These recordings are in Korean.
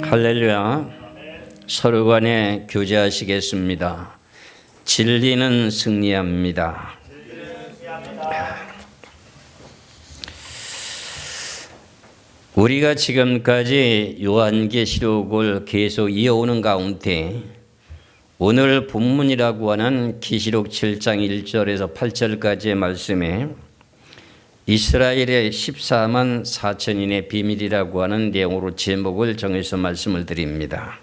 할렐루야. 서로 간에 교제하시겠습니다. 진리는 승리합니다. 우리가 지금까지 요한계시록을 계속 이어오는 가운데 오늘 본문이라고 하는 계시록 7장 1절에서 8절까지의 말씀에 이스라엘의 14만 4천인의 비밀이라고 하는 내용으로 제목을 정해서 말씀을 드립니다.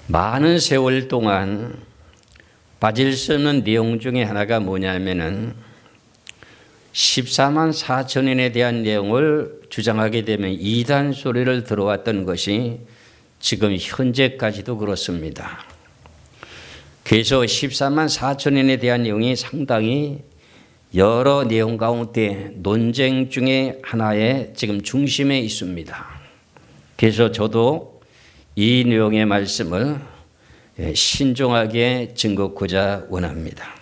많은 세월 동안 빠질 수 없는 내용 중에 하나가 뭐냐면은 14만 4천인에 대한 내용을 주장하게 되면 이단 소리를 들어왔던 것이 지금 현재까지도 그렇습니다. 그래서 14만 4천인에 대한 내용이 상당히 여러 내용 가운데 논쟁 중에 하나의 지금 중심에 있습니다. 그래서 저도 이 내용의 말씀을 신중하게 증거하고자 원합니다.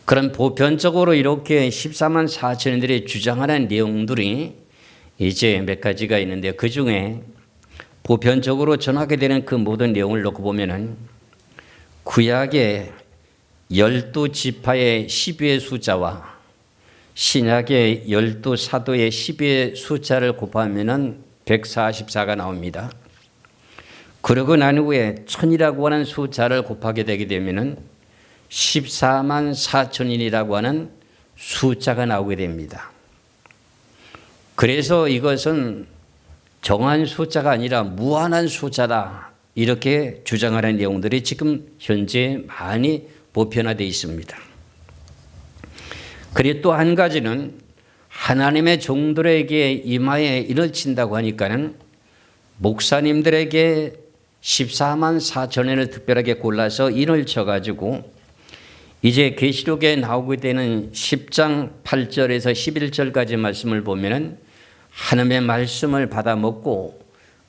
그럼 보편적으로 이렇게 14만 4천인들이 주장하는 내용들이 이제 몇 가지가 있는데 그 중에 보편적으로 전하게 되는 그 모든 내용을 놓고 보면은 구약의 12지파의 12의 숫자와 신약의 12사도의 12의 숫자를 곱하면 144가 나옵니다. 그러고 난 후에 1000이라고 하는 숫자를 곱하게 되게 되면 14만 4천인이라고 하는 숫자가 나오게 됩니다. 그래서 이것은 정한 숫자가 아니라 무한한 숫자다, 이렇게 주장하는 내용들이 지금 현재 많이 보편화되어 있습니다. 그리고 또 한 가지는 하나님의 종들에게 이마에 인을 친다고 하니까는 목사님들에게 14만 4천인을 특별하게 골라서 인을 쳐가지고 이제 계시록에 나오게 되는 10장 8절에서 11절까지 말씀을 보면은 하나님의 말씀을 받아 먹고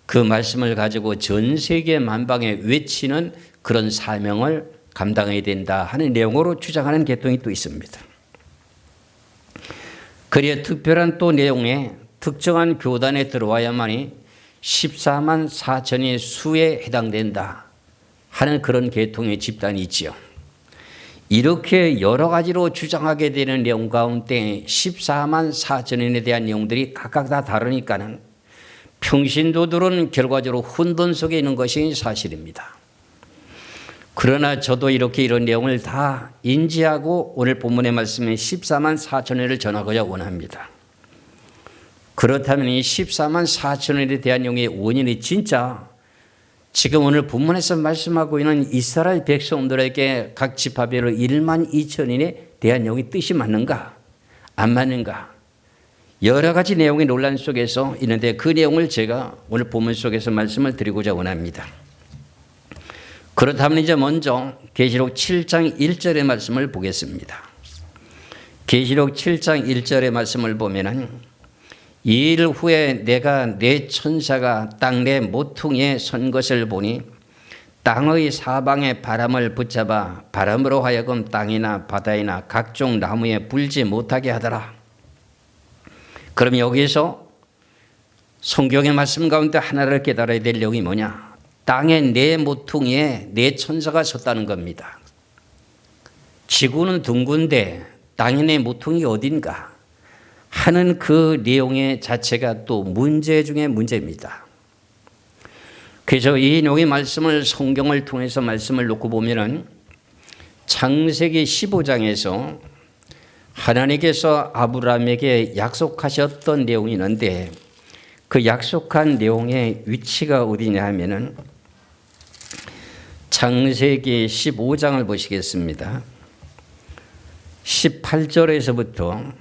그 말씀을 가지고 전 세계 만방에 외치는 그런 사명을 감당해야 된다 하는 내용으로 주장하는 계통이 또 있습니다. 그리고 특별한 또 내용에 특정한 교단에 들어와야만이 14만 4천의 수에 해당된다 하는 그런 계통의 집단이 있지요. 이렇게 여러 가지로 주장하게 되는 내용 가운데 14만 4천인에 대한 내용들이 각각 다 다르니까는 평신도들은 결과적으로 혼돈 속에 있는 것이 사실입니다. 그러나 저도 이렇게 이런 내용을 다 인지하고 오늘 본문의 말씀에 14만 4천인을 전하고자 원합니다. 그렇다면 이 14만 4천인에 대한 내용의 원인이 진짜 지금 오늘 본문에서 말씀하고 있는 이스라엘 백성들에게 각 지파별로 1만 2천인에 대한 내용이 뜻이 맞는가 안 맞는가, 여러 가지 내용의 논란 속에서 있는데 그 내용을 제가 오늘 본문 속에서 말씀을 드리고자 원합니다. 그렇다면 이제 먼저 계시록 7장 1절의 말씀을 보겠습니다. 계시록 7장 1절의 말씀을 보면은 이일 후에 내가 내 천사가 땅 내 모퉁이에 선 것을 보니 땅의 사방에 바람을 붙잡아 바람으로 하여금 땅이나 바다이나 각종 나무에 불지 못하게 하더라. 그럼 여기서 성경의 말씀 가운데 하나를 깨달아야 될 내용이 뭐냐? 땅의 네 모퉁이에 네 천사가 섰다는 겁니다. 지구는 둥근데 땅의 네 모퉁이 어딘가 하는 그 내용의 자체가 또 문제 중에 문제입니다. 그래서 이 내용의 말씀을 성경을 통해서 말씀을 놓고 보면은 창세기 15장에서 하나님께서 아브라함에게 약속하셨던 내용이 있는데 그 약속한 내용의 위치가 어디냐 하면은 창세기 15장을 보시겠습니다. 18절에서부터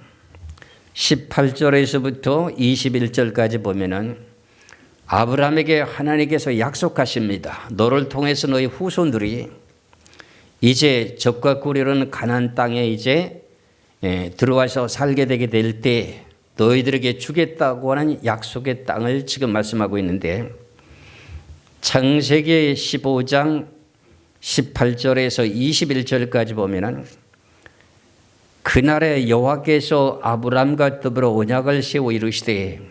21절까지 보면은 아브라함에게 하나님께서 약속하십니다. 너를 통해서 너희 후손들이 이제 적과 꿀이르는 가나안 땅에 이제 들어와서 살게 되게 될 때 너희들에게 주겠다고 하는 약속의 땅을 지금 말씀하고 있는데 창세기 15장 18절에서 21절까지 보면은 그날에 여호와께서 아브람과 더불어 언약을 세워 이르시되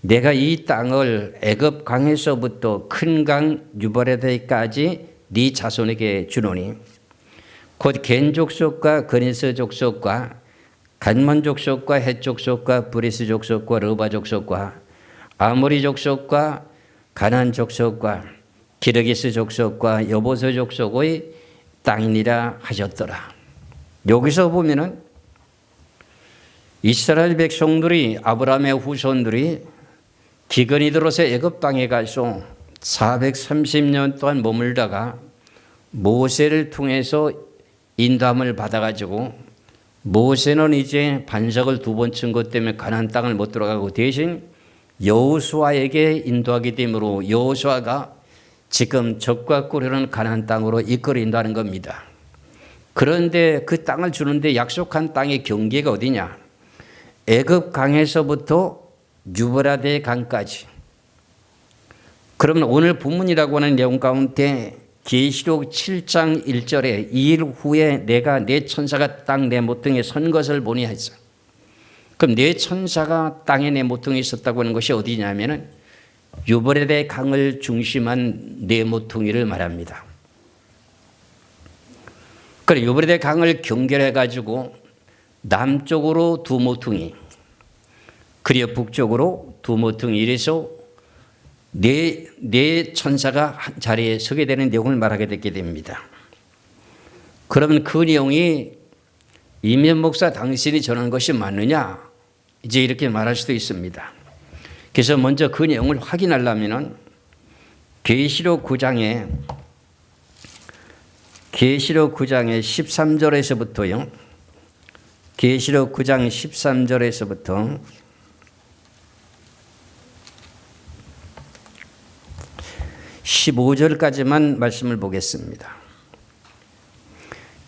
내가 이 땅을 애굽 강에서부터 큰 강 유브라데까지 네 자손에게 주노니 곧 겐 족속과 그니스 족속과 간몬 족속과 헷 족속과 브리스 족속과 르바 족속과 아모리 족속과 가나안 족속과 기르기스 족속과 여보스 족속의 땅이니라 하셨더라. 여기서 보면은 이스라엘 백성들이 아브라함의 후손들이 기근이 들어서 애굽 땅에 가서 430년 동안 머물다가 모세를 통해서 인도함을 받아가지고 모세는 이제 반석을 2번 친 것 때문에 가나안 땅을 못 들어가고 대신 여호수아에게 인도하기 때문에 여호수아가 지금 적과 꿀이라는 가나안 땅으로 이끌어 인도하는 겁니다. 그런데 그 땅을 주는데 약속한 땅의 경계가 어디냐? 애굽 강에서부터 유브라데 강까지. 그러면 오늘 본문이라고 하는 내용 가운데 계시록 7장 1절에 2일 후에 내가 내 천사가 땅 내 모퉁이에 선 것을 보니 했어. 그럼 내 천사가 땅에 내 모퉁이에 있었다고 하는 것이 어디냐면은 유브라데 강을 중심한 네 모퉁이를 말합니다. 그래 유브라데 강을 경계해 가지고 남쪽으로 2 모퉁이, 그리고 북쪽으로 2 모퉁이 이래서 네 천사가 한 자리에 서게 되는 내용을 말하게 되게 됩니다. 그러면 그 내용이 이면 목사 당신이 전한 것이 맞느냐? 이제 이렇게 말할 수도 있습니다. 그래서 먼저 그 내용을 확인하려면은 계시록 9장에 13절에서부터요. 계시록 9장 13절에서부터 15절까지만 말씀을 보겠습니다.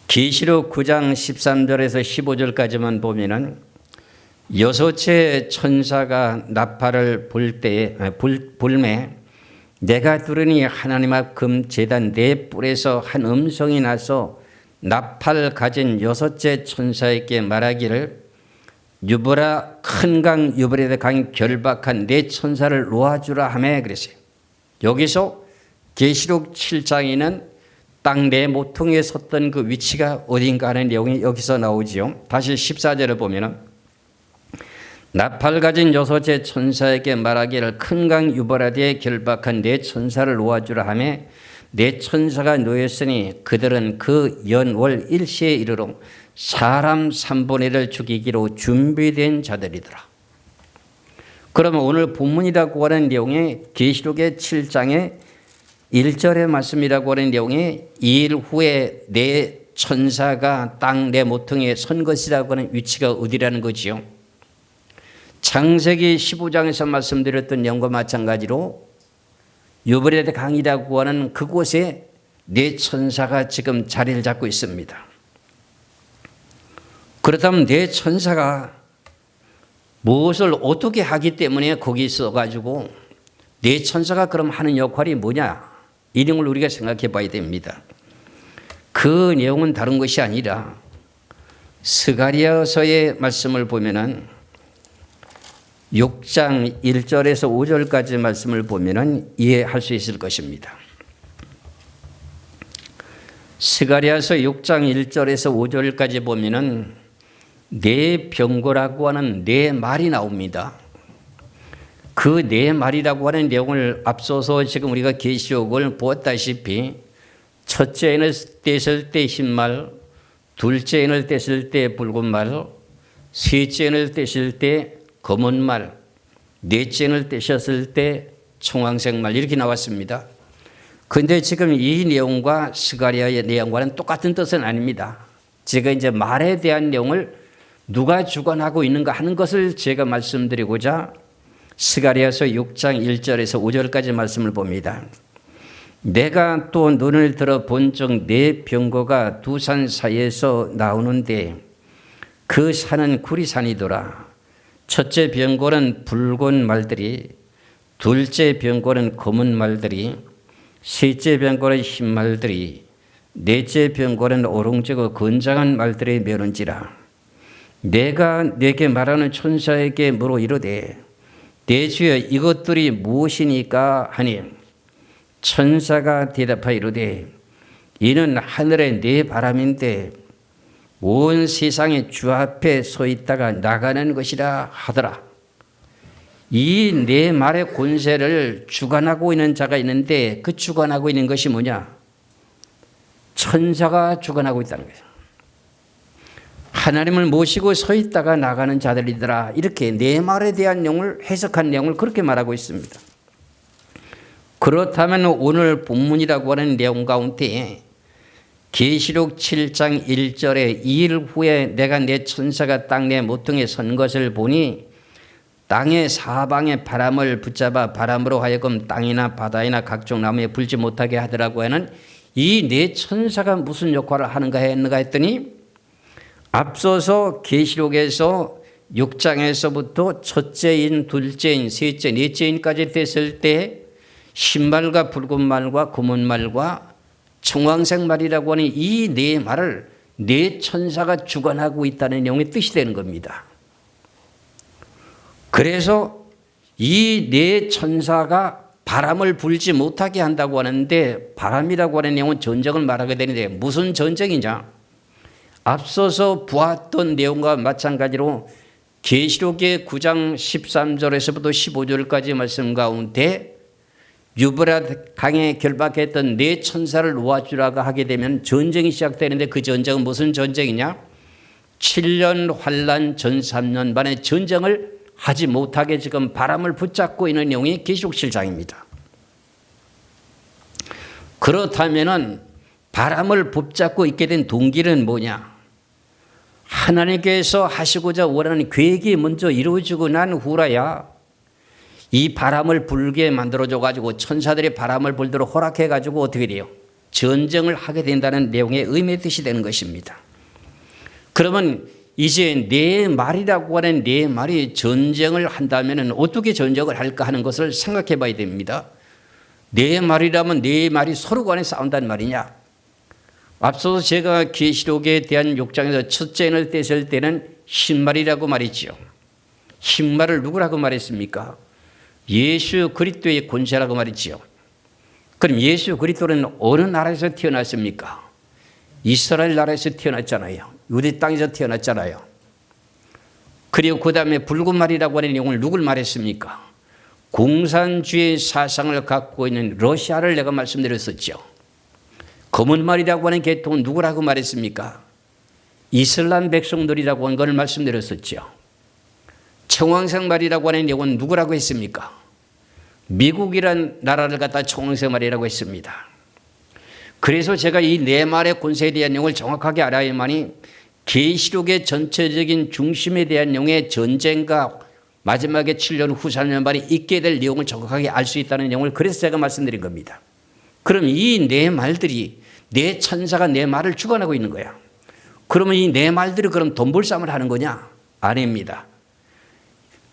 계시록 9장 13절에서 15절까지만 보면은 6째 천사가 나팔을 불매 내가 들으니 하나님 앞 금 제단 네 뿔에서 한 음성이 나서 나팔 가진 6째 천사에게 말하기를 큰 강 유브라데 강 결박한 네 천사를 놓아주라 하매 그랬어요. 여기서 계시록 7장에는 땅 네 모퉁이에 섰던 그 위치가 어딘가 하는 내용이 여기서 나오지요. 다시 14절을 보면은 나팔 가진 6째 천사에게 말하기를 큰 강 유브라데에 결박한 네 천사를 놓아주라 하매 네 천사가 놓였으니 그들은 그 연월 일시에 이르러 사람 3분의 1을 죽이기로 준비된 자들이더라. 그러면 오늘 본문이라고 하는 내용에 계시록의 7장의 1절의 말씀이라고 하는 내용에 2일 후에 네 천사가 땅 네 모퉁이에 선 것이라고 하는 위치가 어디라는 거지요? 창세기 15장에서 말씀드렸던 내용과 마찬가지로 유브라데 강이라고 하는 그곳에 네 천사가 지금 자리를 잡고 있습니다. 그렇다면 네 천사가 무엇을 어떻게 하기 때문에 거기 있어가지고 네 천사가 그럼 하는 역할이 뭐냐? 이 내용을 우리가 생각해 봐야 됩니다. 그 내용은 다른 것이 아니라 스가랴서의 말씀을 보면은 6장 1절에서 5절까지 말씀을 보면은 이해할 수 있을 것입니다. 스가랴서 6장 1절에서 5절까지 보면은 네 병거라고 하는 네 말이 나옵니다. 그 네 말이라고 하는 내용을 앞서서 지금 우리가 계시록을 보았다시피 첫째 인을 떼실 때 흰 말, 둘째 인을 떼실 때 붉은 말, 셋째 인을 떼실 때 검은 말, 넷째 인을 떼셨을 때 청황색 말 이렇게 나왔습니다. 그런데 지금 이 내용과 스가랴의 내용과는 똑같은 뜻은 아닙니다. 제가 이제 말에 대한 내용을 누가 주관하고 있는가 하는 것을 제가 말씀드리고자 스가랴서 6장 1절에서 5절까지 말씀을 봅니다. 내가 또 눈을 들어 본즉 네 병거가 두 산 사이에서 나오는데 그 산은 구리산이더라. 첫째 병거는 붉은 말들이, 둘째 병거는 검은 말들이, 셋째 병거는 흰 말들이, 넷째 병거는 오롱지고 건장한 말들이 메는지라. 내가 내게 말하는 천사에게 물어 이르되 내 주여 이것들이 무엇이니까 하니 천사가 대답하여 이르되 이는 하늘의 네 바람인데 온 세상의 주 앞에 서 있다가 나가는 것이라 하더라. 이 네 말의 권세를 주관하고 있는 자가 있는데 그 주관하고 있는 것이 뭐냐? 천사가 주관하고 있다는 거예요. 하나님을 모시고 서 있다가 나가는 자들이더라. 이렇게 네 말에 대한 내용을 해석한 내용을 그렇게 말하고 있습니다. 그렇다면 오늘 본문이라고 하는 내용 가운데 계시록 7장 1절에 2일 후에 내가 내 천사가 땅 내 모퉁이에 선 것을 보니 땅의 사방에 바람을 붙잡아 바람으로 하여금 땅이나 바다이나 각종 나무에 불지 못하게 하더라고 하는 이 네 천사가 무슨 역할을 하는가 했더니 앞서서 계시록에서 6장에서부터 첫째인, 둘째인, 셋째, 넷째인까지 됐을 때 흰말과 붉은 말과 검은 말과 청황색 말이라고 하는 이 네 말을 네 천사가 주관하고 있다는 내용의 뜻이 되는 겁니다. 그래서 이 네 천사가 바람을 불지 못하게 한다고 하는데 바람이라고 하는 내용은 전쟁을 말하게 되는데 무슨 전쟁이냐? 앞서서 보았던 내용과 마찬가지로 계시록의 9장 13절에서부터 15절까지 말씀 가운데 유브라트 강에 결박했던 네 천사를 놓아주라고 하게 되면 전쟁이 시작되는데 그 전쟁은 무슨 전쟁이냐? 7년 환란 전 3년 반의 전쟁을 하지 못하게 지금 바람을 붙잡고 있는 내용이 계시록 7장입니다. 그렇다면 바람을 붙잡고 있게 된 동기는 뭐냐? 하나님께서 하시고자 원하는 계획이 먼저 이루어지고 난 후라야 이 바람을 불게 만들어줘 가지고 천사들이 바람을 불도록 허락해 가지고 어떻게 돼요? 전쟁을 하게 된다는 내용의 의미의 뜻이 되는 것입니다. 그러면 이제 네 말이라고 하는 네 말이 전쟁을 한다면 어떻게 전쟁을 할까 하는 것을 생각해 봐야 됩니다. 네 말이라면 네 말이 서로 간에 싸운다는 말이냐? 앞서서 제가 계시록에 대한 6장에서 첫째인을 떼실 때는 흰말이라고 말했지요. 흰말을 누구라고 말했습니까? 예수 그리스도의 권세라고 말했지요. 그럼 예수 그리스도는 어느 나라에서 태어났습니까? 이스라엘 나라에서 태어났잖아요. 유대 땅에서 태어났잖아요. 그리고 그 다음에 붉은 말이라고 하는 내용을 누굴 말했습니까? 공산주의 사상을 갖고 있는 러시아를 내가 말씀드렸었죠. 검은 말이라고 하는 계통은 누구라고 말했습니까? 이슬람 백성들이라고 하는 걸 말씀드렸었죠. 청황색 말이라고 하는 내용은 누구라고 했습니까? 미국이란 나라를 갖다 청황색 말이라고 했습니다. 그래서 제가 이 네 말의 권세에 대한 내용을 정확하게 알아야만이 계시록의 전체적인 중심에 대한 내용의 전쟁과 마지막에 7년 후 3년 반에 있게 될 내용을 정확하게 알 수 있다는 내용을 그래서 제가 말씀드린 겁니다. 그럼 이 네 말들이 네 천사가 네 말을 주관하고 있는 거야. 그러면 이 네 말들이 그럼 돈벌싸움을 하는 거냐? 아닙니다.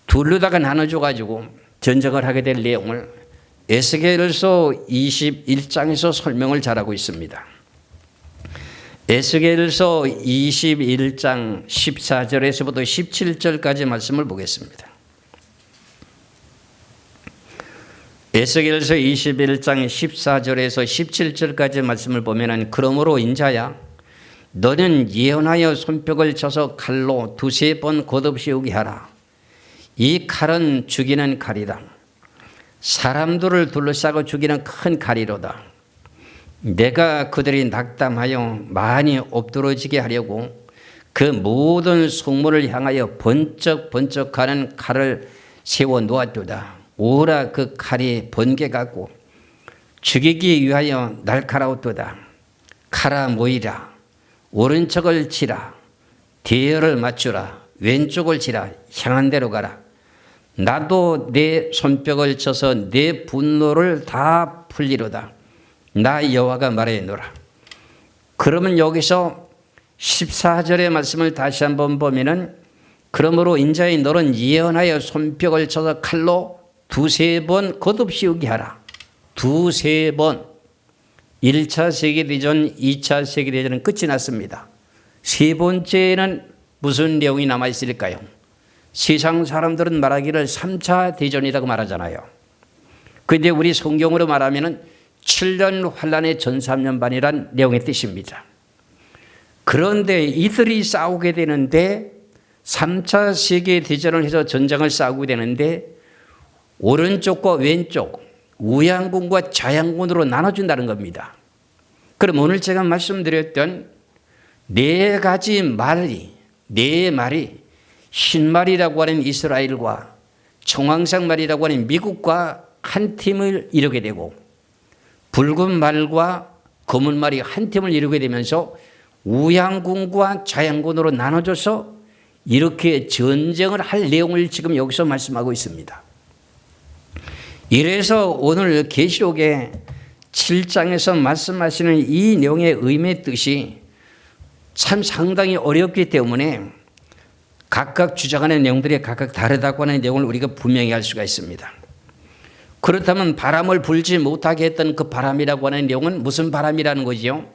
둘로다가 나눠줘 가지고 전쟁을 하게 될 내용을 에스겔서 21장에서 설명을 잘하고 있습니다. 에스겔서 21장 14절에서부터 17절까지 말씀을 보겠습니다. 에스겔서 21장 14절에서 17절까지 말씀을 보면은 그러므로 인자야 너는 예언하여 손뼉을 쳐서 칼로 두세 번 걷어씌우게 하라. 이 칼은 죽이는 칼이다. 사람들을 둘러싸고 죽이는 큰 칼이로다. 내가 그들이 낙담하여 많이 엎드러지게 하려고 그 모든 속물을 향하여 번쩍번쩍하는 칼을 세워 놓았도다. 오라 그 칼이 번개 같고 죽이기 위하여 날카로웠도다. 칼아 모이라. 오른쪽을 치라. 대열을 맞추라. 왼쪽을 치라. 향한 대로 가라. 나도 내 손뼉을 쳐서 내 분노를 다 풀리로다. 나 여호와가 말하노라. 그러면 여기서 14절의 말씀을 다시 한번 보면은 그러므로 인자의 너는 예언하여 손뼉을 쳐서 칼로 두세 번 걷어씌우게 하라. 두세 번. 1차 세계대전, 2차 세계대전은 끝이 났습니다. 세 번째는 무슨 내용이 남아있을까요? 세상 사람들은 말하기를 3차 대전이라고 말하잖아요. 그런데 우리 성경으로 말하면 7년 환란의 전 3년 반이란 내용의 뜻입니다. 그런데 이들이 싸우게 되는데 3차 세계대전을 해서 전쟁을 싸우게 되는데 오른쪽과 왼쪽, 우양군과 좌양군으로 나눠준다는 겁니다. 그럼 오늘 제가 말씀드렸던 네 말이 흰말이라고 하는 이스라엘과 청황색말이라고 하는 미국과 한 팀을 이루게 되고 붉은 말과 검은 말이 한 팀을 이루게 되면서 우양군과 좌양군으로 나눠져서 이렇게 전쟁을 할 내용을 지금 여기서 말씀하고 있습니다. 이래서 오늘 계시록의 7장에서 말씀하시는 이 내용의 의미의 뜻이 참 상당히 어렵기 때문에 각각 주장하는 내용들이 각각 다르다고 하는 내용을 우리가 분명히 알 수가 있습니다. 그렇다면 바람을 불지 못하게 했던 그 바람이라고 하는 내용은 무슨 바람이라는 거지요?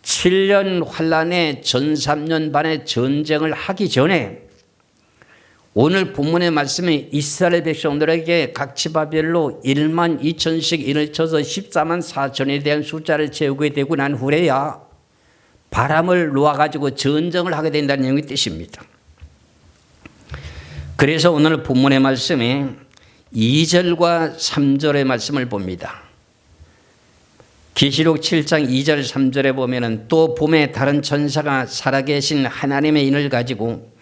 7년 환란의 전 3년 반의 전쟁을 하기 전에 오늘 본문의 말씀이 이스라엘 백성들에게 각 지파별로 1만 2천씩 인을 쳐서 14만 4천에 대한 숫자를 채우게 되고 난 후에야 바람을 놓아가지고 전쟁을 하게 된다는 내용의 뜻입니다. 그래서 오늘 본문의 말씀이 2절과 3절의 말씀을 봅니다. 계시록 7장 2절 3절에 보면은 또 봄에 다른 천사가 살아계신 하나님의 인을 가지고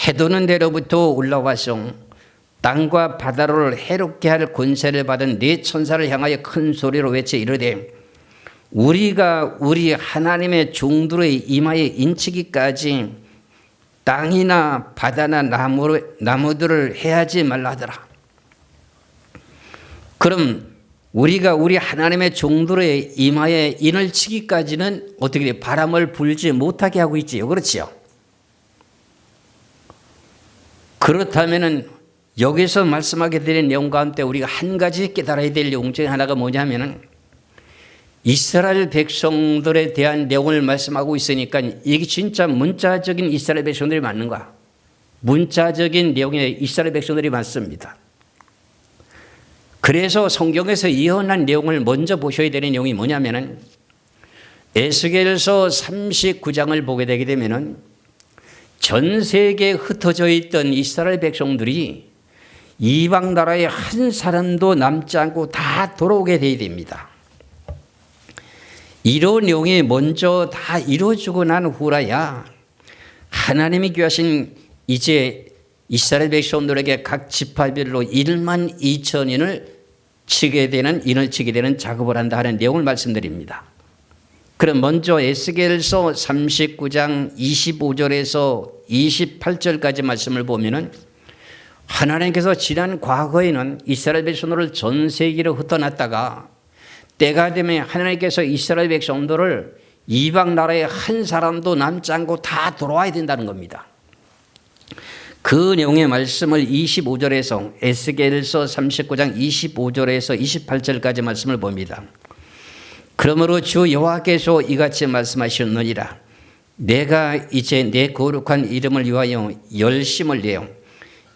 해도는 데로부터 올라와서 땅과 바다를 해롭게 할 권세를 받은 네 천사를 향하여 큰 소리로 외쳐 이르되 우리가 우리 하나님의 종들의 이마에 인치기까지 땅이나 바다나 나무들을 해하지 말라더라. 그럼 우리가 우리 하나님의 종들의 이마에 인을 치기까지는 어떻게 바람을 불지 못하게 하고 있지요. 그렇지요. 그렇다면 여기서 말씀하게 되는 내용 가운데 우리가 한 가지 깨달아야 될 내용 중에 하나가 뭐냐면 이스라엘 백성들에 대한 내용을 말씀하고 있으니까 이게 진짜 문자적인 이스라엘 백성들이 맞는가? 문자적인 내용의 이스라엘 백성들이 맞습니다. 그래서 성경에서 예언한 내용을 먼저 보셔야 되는 내용이 뭐냐면은 에스겔서 39장을 보게 되게 되면은 전 세계에 흩어져 있던 이스라엘 백성들이 이방 나라에 한 사람도 남지 않고 다 돌아오게 되어야 됩니다. 이런 내용이 먼저 다 이루어지고 난 후라야 하나님이 귀하신 이제 이스라엘 백성들에게 각 지파별로 1만 2천인을 인을 치게 되는 작업을 한다 하는 내용을 말씀드립니다. 그럼 먼저 에스겔서 39장 25절에서 28절까지 말씀을 보면은 하나님께서 지난 과거에는 이스라엘 백성들을 전 세계로 흩어놨다가 때가 되면 하나님께서 이스라엘 백성들을 이방 나라에 한 사람도 남지 않고 다 돌아와야 된다는 겁니다. 그 내용의 말씀을 25절에서 에스겔서 39장 25절에서 28절까지 말씀을 봅니다. 그러므로 주 여호와께서 이같이 말씀하셨느니라. 내가 이제 내 거룩한 이름을 위하여 열심을 내어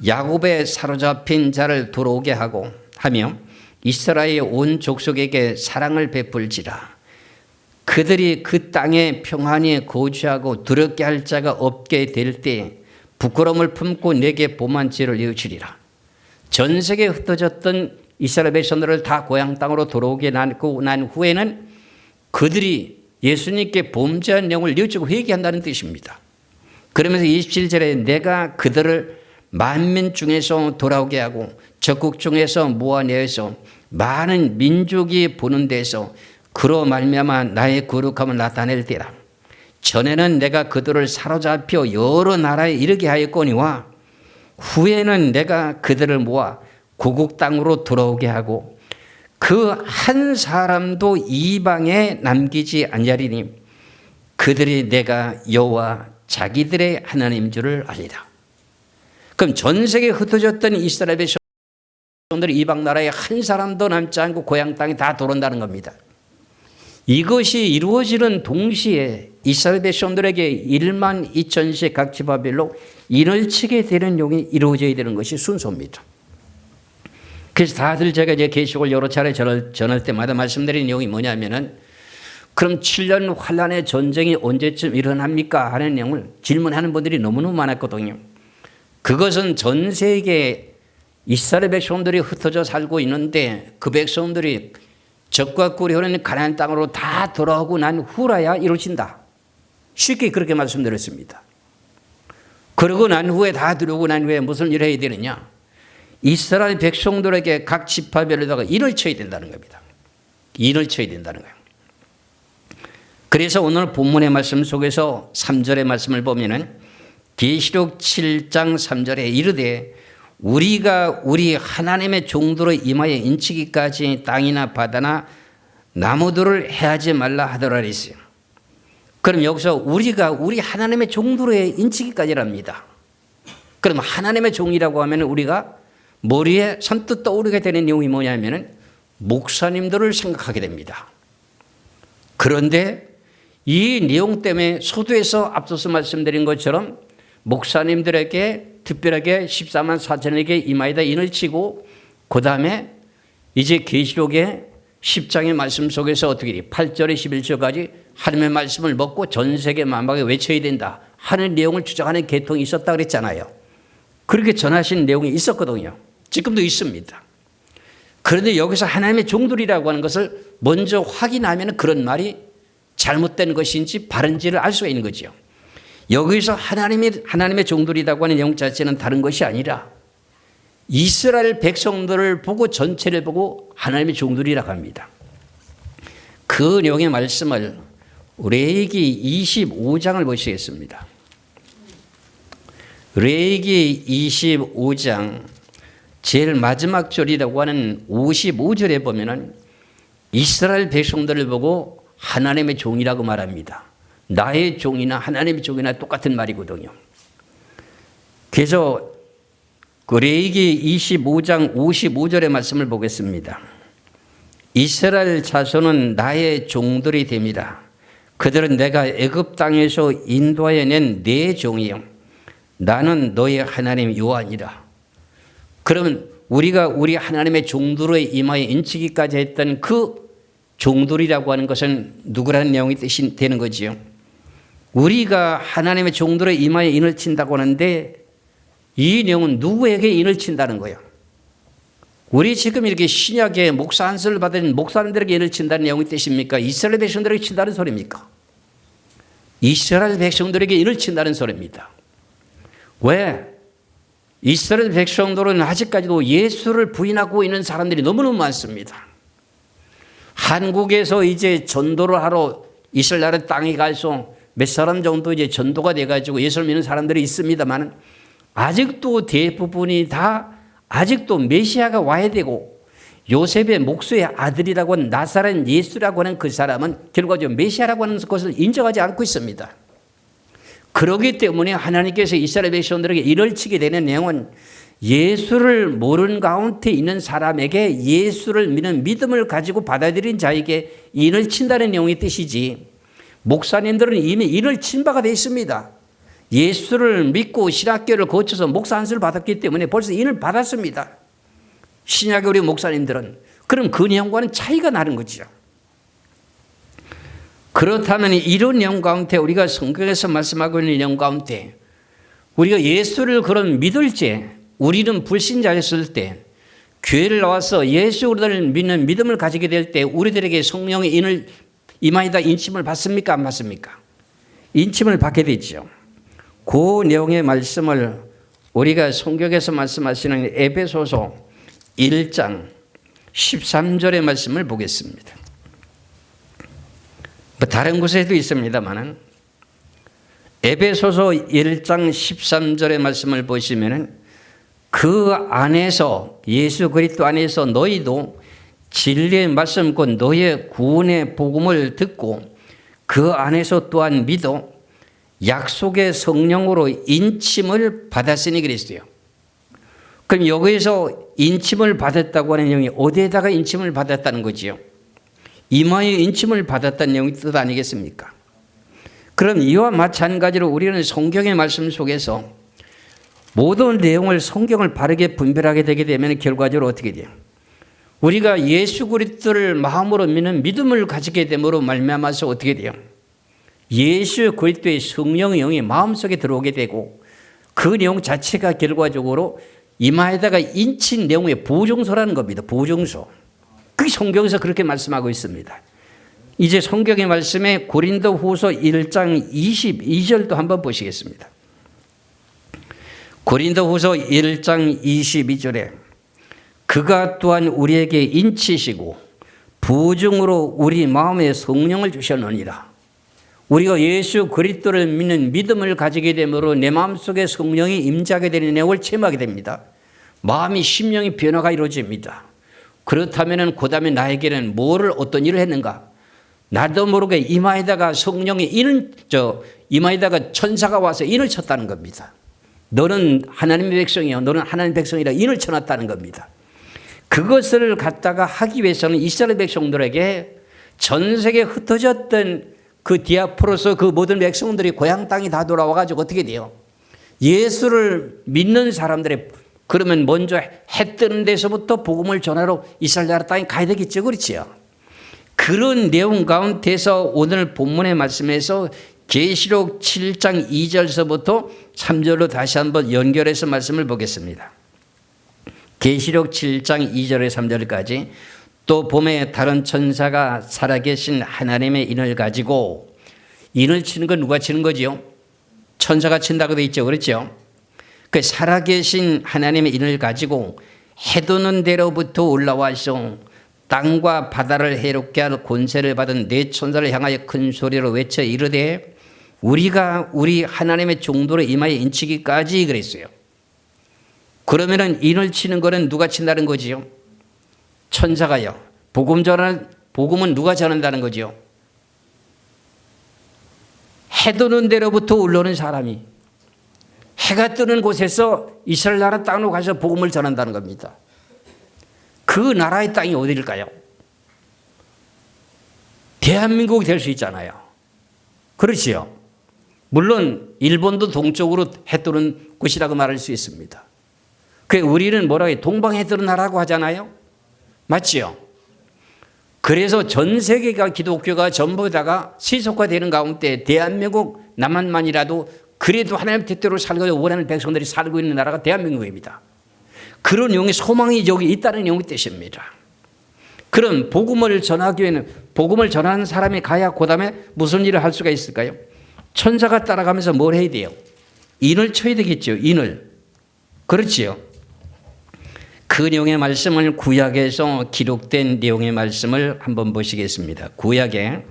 야곱에 사로잡힌 자를 돌아오게 하며 이스라엘 온 족속에게 사랑을 베풀지라. 그들이 그 땅에 평안히 거주하고 두렵게 할 자가 없게 될 때 부끄러움을 품고 내게 보만지를 이으시리라. 전 세계에 흩어졌던 이스라엘 백성들을 다 고향 땅으로 돌아오게 난 후에는 그들이 예수님께 범죄한 내용을 뉘우치고 회개한다는 뜻입니다. 그러면서 27절에 내가 그들을 만민 중에서 돌아오게 하고 적국 중에서 모아내어서 많은 민족이 보는 데서 그로 말미암아 나의 거룩함을 나타낼 때라. 전에는 내가 그들을 사로잡혀 여러 나라에 이르게 하였거니와 후에는 내가 그들을 모아 고국 땅으로 돌아오게 하고 그 한 사람도 이방에 남기지 아니하리니 그들이 내가 여호와 자기들의 하나님인 줄을 알리라. 그럼 전 세계에 흩어졌던 이스라엘 백성들이 이방 나라에 한 사람도 남지 않고 고향 땅에 다 돌아온다는 겁니다. 이것이 이루어지는 동시에 이스라엘 백성들에게 1만 2천씩 각 지파별로 인을 치게 되는 용이 이루어져야 되는 것이 순서입니다. 그래서 다들 제가 이제 계시록을 여러 차례 전할 때마다 말씀드리는 내용이 뭐냐면은 그럼 7년 환란의 전쟁이 언제쯤 일어납니까? 하는 내용을 질문하는 분들이 너무너무 많았거든요. 그것은 전 세계 이스라엘 백성들이 흩어져 살고 있는데 그 백성들이 적과 꿀이 흐르는 가나안 땅으로 다 돌아오고 난 후라야 이루어진다. 쉽게 그렇게 말씀드렸습니다. 그러고 난 후에 다 들어오고 난 후에 무슨 일을 해야 되느냐? 이스라엘 백성들에게 각 지파별로다가 인을 쳐야 된다는 겁니다. 인을 쳐야 된다는 거예요. 그래서 오늘 본문의 말씀 속에서 3절의 말씀을 보면은 계시록 7장 3절에 이르되 우리가 우리 하나님의 종들로 임하여 인치기까지 땅이나 바다나 나무들을 해하지 말라 하더라 그랬어요. 그럼 여기서 우리가 우리 하나님의 종들로 인치기까지랍니다. 그럼 하나님의 종이라고 하면 우리가 머리에 선뜻 떠오르게 되는 내용이 뭐냐면은 목사님들을 생각하게 됩니다. 그런데 이 내용 때문에 소도에서 앞서서 말씀드린 것처럼 목사님들에게 특별하게 14만 4천에게 임하이다 인을 치고 그 다음에 이제 계시록의 10장의 말씀 속에서 어떻게 돼? 8절에 11절까지 하나님의 말씀을 먹고 전 세계 만방에 외쳐야 된다 하는 내용을 주장하는 계통이 있었다 그랬잖아요. 그렇게 전하신 내용이 있었거든요. 지금도 있습니다. 그런데 여기서 하나님의 종들이라고 하는 것을 먼저 확인하면 그런 말이 잘못된 것인지 바른지를 알 수가 있는 거죠. 여기서 하나님의 종들이라고 하는 내용 자체는 다른 것이 아니라 이스라엘 백성들을 보고 전체를 보고 하나님의 종들이라고 합니다. 그 내용의 말씀을 레위기 25장을 보시겠습니다. 레위기 25장 제일 마지막 절이라고 하는 55절에 보면은 이스라엘 백성들을 보고 하나님의 종이라고 말합니다. 나의 종이나 하나님의 종이나 똑같은 말이거든요. 그래서 레위기 25장 55절의 말씀을 보겠습니다. 이스라엘 자손은 나의 종들이 됩니다. 그들은 내가 애굽 땅에서 인도하여 낸 내 종이요 나는 너의 하나님 여호와니라. 그러면 우리가 우리 하나님의 종들에 임하여 인치기까지 했던 그 종들이라고 하는 것은 누구라는 내용이 뜻이 되는 거지요. 우리가 하나님의 종들에 임하여 인을 친다고 하는데 이 내용은 누구에게 인을 친다는 거예요. 우리 지금 이렇게 신약에 목사 안수를 받은 목사님들에게 인을 친다는 내용이 뜻입니까? 이스라엘 백성들에게 친다는 소리입니까? 이스라엘 백성들에게 인을 친다는 소리입니다. 왜? 이스라엘 백성들은 아직까지도 예수를 부인하고 있는 사람들이 너무너무 많습니다. 한국에서 이제 전도를 하러 이스라엘 땅에 가서 몇 사람 정도 이제 전도가 돼가지고 예수를 믿는 사람들이 있습니다만 아직도 대부분이 다 아직도 메시아가 와야 되고 요셉의 목수의 아들이라고 하는 나사렛 예수라고 하는 그 사람은 결과적으로 메시아라고 하는 것을 인정하지 않고 있습니다. 그렇기 때문에 하나님께서 이스라엘 백성들에게 인을 치게 되는 내용은 예수를 모르는 가운데 있는 사람에게 예수를 믿는 믿음을 가지고 받아들인 자에게 인을 친다는 내용의 뜻이지 목사님들은 이미 인을 친 바가 되어 있습니다. 예수를 믿고 신학교를 거쳐서 목사 안수를 받았기 때문에 벌써 인을 받았습니다. 신약의 우리 목사님들은. 그럼 그 내용과는 차이가 나는 거죠. 그렇다면 이런 내용 가운데 우리가 성경에서 말씀하고 있는 내용 가운데 우리가 예수를 그런 믿을지 우리는 불신자였을 때 교회를 나와서 예수를 믿는 믿음을 가지게 될 때 우리들에게 성령의 인을 임하이다 인침을 받습니까? 안 받습니까? 인침을 받게 되죠. 그 내용의 말씀을 우리가 성경에서 말씀하시는 에베소서 1장 13절의 말씀을 보겠습니다. 뭐 다른 곳에도 있습니다만 에베소서 1장 13절의 말씀을 보시면은 그 안에서 예수 그리스도 안에서 너희도 진리의 말씀 곧 너희의 구원의 복음을 듣고 그 안에서 또한 믿어 약속의 성령으로 인침을 받았으니 그랬어요. 그럼 여기에서 인침을 받았다고 하는 내용이 어디에다가 인침을 받았다는 거지요? 이마에 인침을 받았다는 내용이 뜻 아니겠습니까? 그럼 이와 마찬가지로 우리는 성경의 말씀 속에서 모든 내용을 성경을 바르게 분별하게 되게 되면 결과적으로 어떻게 돼요? 우리가 예수 그리스도를 마음으로 믿는 믿음을 가지게 됨으로 말미암아서 어떻게 돼요? 예수 그리스도의 성령의 영이 마음속에 들어오게 되고 그 내용 자체가 결과적으로 이마에다가 인친 내용의 보증서라는 겁니다. 보증서. 그게 성경에서 그렇게 말씀하고 있습니다. 이제 성경의 말씀에 고린도후서 1장 22절도 한번 보시겠습니다. 고린도후서 1장 22절에 그가 또한 우리에게 인치시고 보증으로 우리 마음에 성령을 주셨느니라. 우리가 예수 그리스도를 믿는 믿음을 가지게 되므로 내 마음속에 성령이 임재하게 되는 내용을 체험하게 됩니다. 마음이 심령이 변화가 이루어집니다. 그렇다면 그 다음에 나에게는 어떤 일을 했는가? 나도 모르게 이마에다가 성령이 이마에다가 천사가 와서 인을 쳤다는 겁니다. 너는 하나님의 백성이요. 너는 하나님의 백성이라 인을 쳐놨다는 겁니다. 그것을 갖다가 하기 위해서는 이스라엘 백성들에게 전 세계에 흩어졌던 그 디아포로서 그 모든 백성들이 고향 땅이 다 돌아와가지고 어떻게 돼요? 예수를 믿는 사람들의 그러면 먼저 해 뜨는 데서부터 복음을 전하러 이스라엘 나라 땅에 가야 되겠죠. 그렇지요. 그런 내용 가운데서 오늘 본문의 말씀에서 계시록 7장 2절서부터 3절로 다시 한번 연결해서 말씀을 보겠습니다. 계시록 7장 2절에 3절까지 또 봄에 다른 천사가 살아계신 하나님의 인을 가지고 인을 치는 건 누가 치는 거지요? 천사가 친다고 되어 있죠. 그렇죠? 그 살아계신 하나님의 인을 가지고 해도는 데로부터 올라와서 땅과 바다를 해롭게 할 권세를 받은 네 천사를 향하여 큰 소리로 외쳐 이르되 우리가 우리 하나님의 종도를 이마에 인치기까지 그랬어요. 그러면은 인을 치는 거는 누가 친다는 거지요? 천사가요. 복음은 누가 전한다는 거지요? 해 도는 데로부터 올라오는 사람이 해가 뜨는 곳에서 이스라엘 나라 땅으로 가서 복음을 전한다는 겁니다. 그 나라의 땅이 어디일까요? 대한민국이 될 수 있잖아요. 그렇지요. 물론 일본도 동쪽으로 해 뜨는 곳이라고 말할 수 있습니다. 그 우리는 뭐라고 해요? 동방해 뜨는 나라고 하잖아요. 맞지요? 그래서 전 세계가 기독교가 전부 다가 세속화되는 가운데 대한민국 남한만이라도 그래도 하나님 뜻대로 살고 원하는 백성들이 살고 있는 나라가 대한민국입니다. 그런 내용의 소망이 여기 있다는 내용의 뜻입니다. 그럼 복음을 전하기 위해는 복음을 전하는 사람이 가야 그 다음에 무슨 일을 할 수가 있을까요? 천사가 따라가면서 뭘 해야 돼요? 인을 쳐야 되겠죠. 인을. 그렇지요. 그 내용의 말씀을 구약에서 기록된 내용의 말씀을 한번 보시겠습니다. 구약에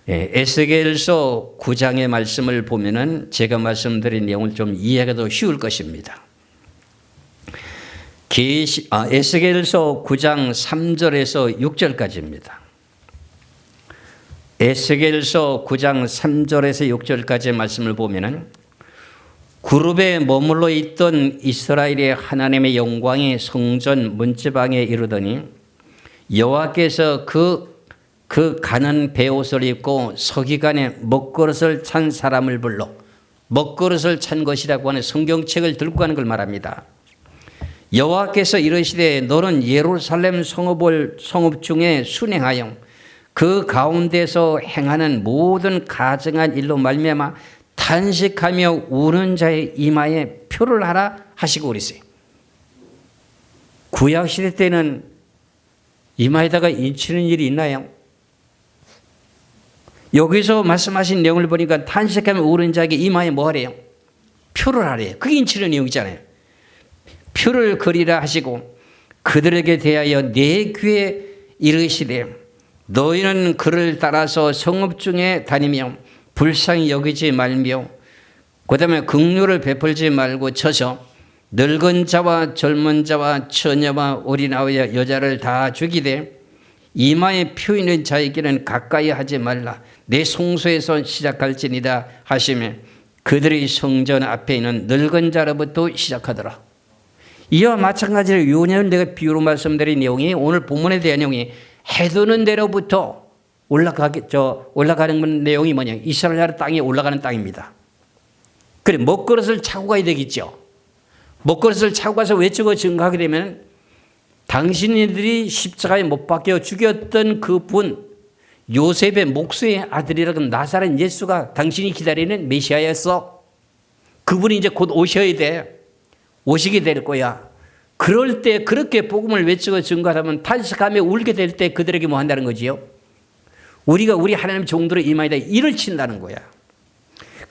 에스겔서 9장의 말씀을 보면은 제가 말씀드린 내용을 좀 이해가 더 쉬울 것입니다. 에스겔서 9장 3절에서 6절까지입니다. 에스겔서 9장 3절에서 6절까지의 말씀을 보면은 그룹에 머물러 있던 이스라엘의 하나님의 영광이 성전 문지방에 이르더니 여호와께서 그 가는 베옷을 입고 서기관에 먹그릇을 찬 사람을 불러 먹그릇을 찬 것이라고 하는 성경책을 들고 가는 걸 말합니다. 여호와께서 이르시되 너는 예루살렘 성읍 중에 순행하여 그 가운데서 행하는 모든 가증한 일로 말미암아 탄식하며 우는 자의 이마에 표를 하라 하시고 그랬어요. 구약시대 때는 이마에다가 인치는 일이 있나요? 여기서 말씀하신 내용을 보니까 탄식하며 우는 자에게 이마에 뭐 하래요? 표를 하래요. 그게 인치는 내용이잖아요. 표를 그리라 하시고 그들에게 대하여 내 귀에 이르시되 너희는 그를 따라서 성읍 중에 다니며 불쌍히 여기지 말며 그 다음에 긍휼을 베풀지 말고 쳐서 늙은 자와 젊은 자와 처녀와 어린아이와 여자를 다 죽이되 이마에 표 있는 자에게는 가까이 하지 말라. 내 송소에서 시작할지니라 하시며 그들의 성전 앞에 있는 늙은 자로부터 시작하더라. 이와 마찬가지로 요년 내가 비유로 말씀드린 내용이 오늘 본문에 대한 내용이 해두는 대로부터 올라가는 내용이 뭐냐? 이스라엘 나라 땅에 올라가는 땅입니다. 그래, 먹그릇을 차고 가야 되겠죠. 먹그릇을 차고 가서 외치고 증거하게 되면 당신들이 십자가에 못 박혀 죽였던 그분, 요셉의 목수의 아들이라는 나사렛 예수가 당신이 기다리는 메시아였어. 그분이 이제 곧 오셔야 돼. 오시게 될 거야. 그럴 때 그렇게 복음을 외치고 증거하면 탄식하며 울게 될 때 그들에게 뭐 한다는 거지요? 우리가 우리 하나님 종들의 임하에다 일을 친다는 거야.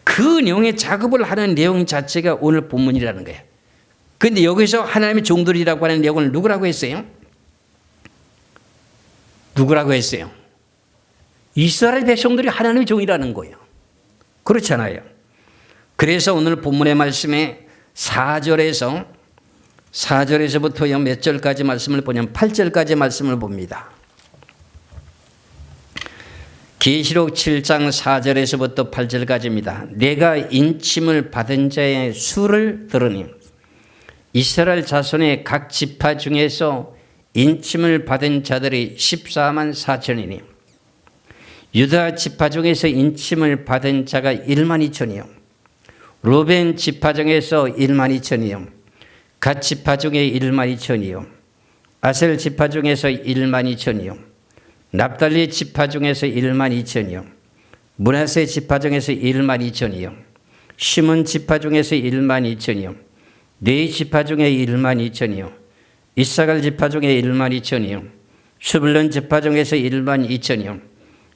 그 내용의 작업을 하는 내용 자체가 오늘 본문이라는 거야. 그런데 여기서 하나님의 종들이라고 하는 내용을 누구라고 했어요? 누구라고 했어요? 이스라엘 백성들이 하나님의 종이라는 거예요. 그렇잖아요. 그래서 오늘 본문의 말씀에 4절에서부터 몇 절까지 말씀을 보냐면 8절까지 말씀을 봅니다. 계시록 7장 4절에서부터 8절까지입니다. 내가 인침을 받은 자의 수를 들으니 이스라엘 자손의 각 지파 중에서 인침을 받은 자들이 14만 4천이니 유다 지파 중에서 인침을 받은 자가 1만 2천이요 루벤 지파 중에서 1만 2천이요 갓 지파 중에 1만 2천이요 아셀 지파 중에서 1만 2천이요 납달리 지파 중에서 1만 2천이요 므낫세 지파 중에서 1만 2천이요 시몬 지파 중에서 1만 2천이요 네 지파 중에 1만 2천이요 이사갈 지파 중에 1만 2천이요 스불론 지파 중에서 1만 2천이요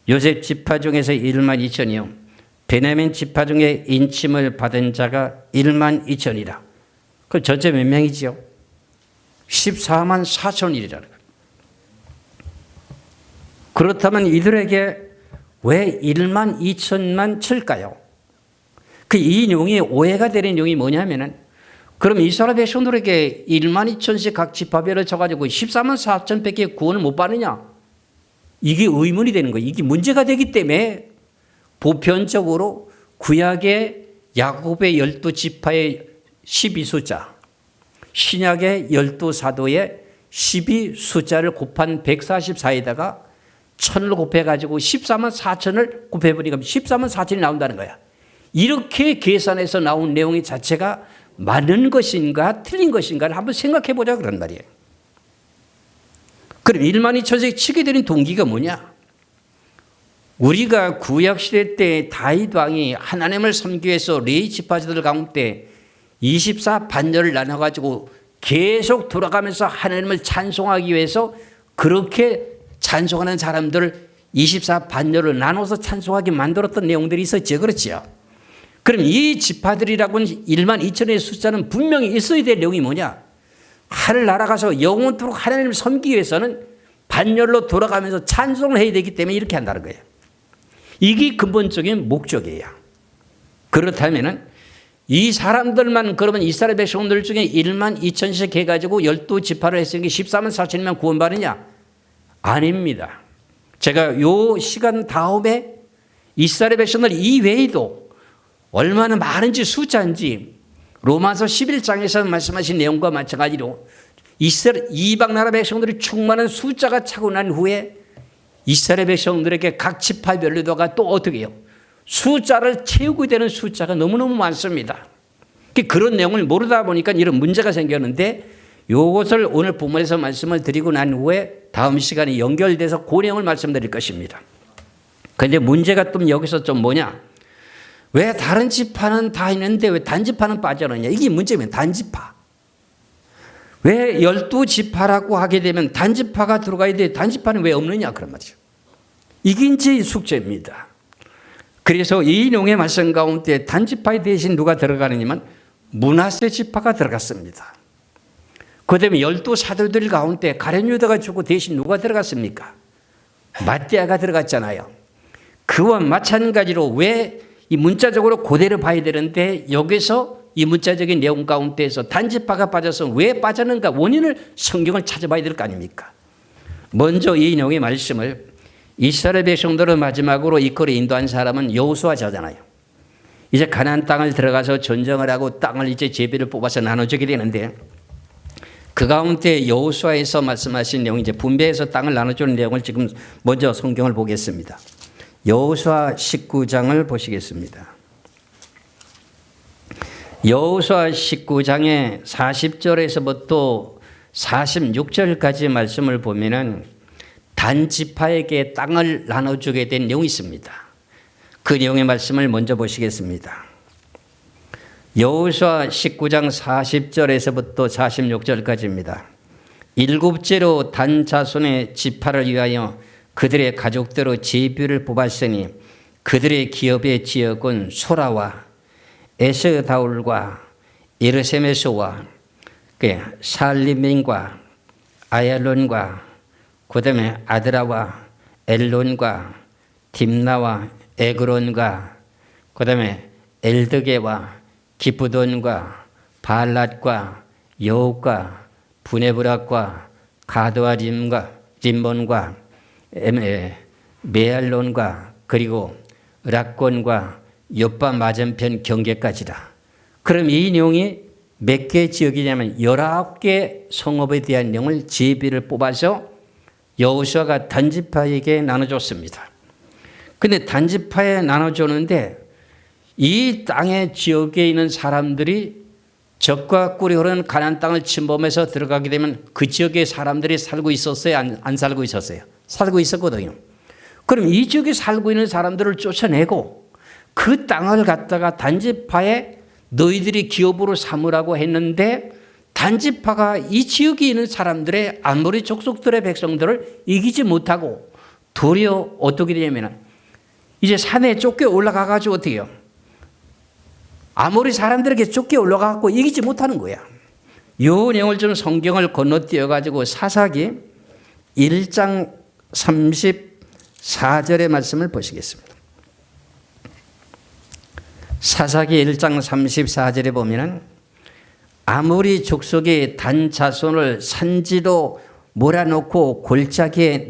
요셉 지파 중에서 1만 2천이요 베냐민 지파 중에 인침을 받은 자가 1만 2천이라. 그 전체 몇 명이지요? 14만 4천이라는 거예요. 그렇다면 이들에게 왜 1만 2천만 칠까요? 이 내용이 오해가 되는 내용이 뭐냐면은 그럼 이스라엘 백성들에게 1만 2천씩 각 지파별로 쳐가지고 14만 4천 밖에 구원을 못 받느냐? 이게 의문이 되는 거예요. 이게 문제가 되기 때문에 보편적으로 구약의 야곱의 12지파의 12숫자, 신약의 12사도의 12 숫자를 곱한 144에다가 1000을 곱해가지고 14만 4천을 곱해버리니까 14만 4천이 나온다는 거야. 이렇게 계산해서 나온 내용이 자체가 맞는 것인가 틀린 것인가를 한번 생각해 보자 그런 말이에요. 그럼 1만 2천씩 치게 되는 동기가 뭐냐? 우리가 구약시대 때 다윗 왕이 하나님을 섬기기 위해서 레위 지파들 가운데 24반열을 나눠가지고 계속 돌아가면서 하나님을 찬송하기 위해서 그렇게 찬송하는 사람들을 24반열을 나눠서 찬송하게 만들었던 내용들이 있었죠. 그렇죠? 그럼 이 지파들이라고는 1만 2천의 숫자는 분명히 있어야 될 내용이 뭐냐? 하늘 날아가서 영원토록 하나님을 섬기기 위해서는 반열로 돌아가면서 찬송을 해야 되기 때문에 이렇게 한다는 거예요. 이게 근본적인 목적이에요. 그렇다면 이 사람들만 그러면 이스라엘 백성들 중에 1만 2천씩 해가지고 12지파를 했으니까 14만 4천이면 구원받느냐? 아닙니다. 제가 요 시간 다음에 이스라엘 백성들 이외에도 얼마나 많은지 숫자인지 로마서 11장에서 말씀하신 내용과 마찬가지로 이스라엘 이방 나라 백성들이 충만한 숫자가 차고 난 후에 이스라엘 백성들에게 각 지파별로다가 또 어떻게 해요? 숫자를 채우게 되는 숫자가 너무너무 많습니다. 그런 내용을 모르다 보니까 이런 문제가 생겼는데 이것을 오늘 본문에서 말씀을 드리고 난 후에 다음 시간에 연결돼서 그 내용을 말씀드릴 것입니다. 그런데 문제가 또 여기서 좀 뭐냐? 왜 다른 지파는 다 있는데 왜 단지파는 빠져나오냐? 이게 문제면 단지파. 왜 12지파라고 하게 되면 단지파가 들어가야 돼? 단지파는 왜 없느냐? 그런 말이죠. 이게 이제 숙제입니다. 그래서 이 내용의 말씀 가운데 단지파에 대신 누가 들어가느냐면 므낫세 지파가 들어갔습니다. 그 다음에 12사도들 가운데 가룟 유다가 죽고 대신 누가 들어갔습니까? 마띠아가 들어갔잖아요. 그와 마찬가지로 왜 이 문자적으로 그대로 봐야 되는데 여기서 이 문자적인 내용 가운데에서 단지파가 빠져서 왜 빠졌는가 원인을 성경을 찾아봐야 될 거 아닙니까? 먼저 이 내용의 말씀을 이스라엘 백성들을 마지막으로 이끌어 인도한 사람은 여호수아잖아요. 이제 가나안 땅을 들어가서 전쟁을 하고 땅을 이제 제비를 뽑아서 나눠주게 되는데 그 가운데 여호수아에서 말씀하신 내용, 이제 분배해서 땅을 나눠주는 내용을 지금 먼저 성경을 보겠습니다. 여호수아 19장을 보시겠습니다. 여호수아 19장의 40절에서부터 46절까지 말씀을 보면은 단지파에게 땅을 나눠주게 된 내용이 있습니다. 그 내용의 말씀을 먼저 보시겠습니다. 여호수아 19장 40절에서부터 46절까지입니다. 일곱째로 단 자손의 지파를 위하여 그들의 가족대로 제비를 뽑았으니 그들의 기업의 지역은 소라와 에스다울과 예르세메스와 살리민과 아얄론과 그다음에 아드라와 엘론과 딥나와 에그론과 그다음에 엘드게와 기브돈과 발랏과 여욱과 부네브락과 가드와 림몬과 메알론과 그리고 락곤과 요빠 맞은편 경계까지다. 그럼 이 내용이 몇 개 지역이냐면 19개 성읍에 대한 내용을 제비를 뽑아서 여호수아가 단지파에게 나눠줬습니다. 근데 단지파에 나눠주는데 이 땅의 지역에 있는 사람들이 적과 꿀이 흐르는 가나안 땅을 침범해서 들어가게 되면 그 지역의 사람들이 살고 있었어요? 안 살고 있었어요? 살고 있었거든요. 그럼 이 지역에 살고 있는 사람들을 쫓아내고 그 땅을 갖다가 단지파에 너희들이 기업으로 삼으라고 했는데 단지파가 이 지역에 있는 사람들의 아모리 족속들의 백성들을 이기지 못하고 도리어 어떻게 되냐면 이제 산에 쫓겨 올라가가지고 어떻게 해요? 아모리 사람들에게 쫓겨 올라가고 이기지 못하는 거야. 이 내용을 좀 성경을 건너뛰어가지고 사사기 1장 34절의 말씀을 보시겠습니다. 사사기 1장 34절에 보면은 아모리 족속의 단 자손을 산지로 몰아놓고 골짜기에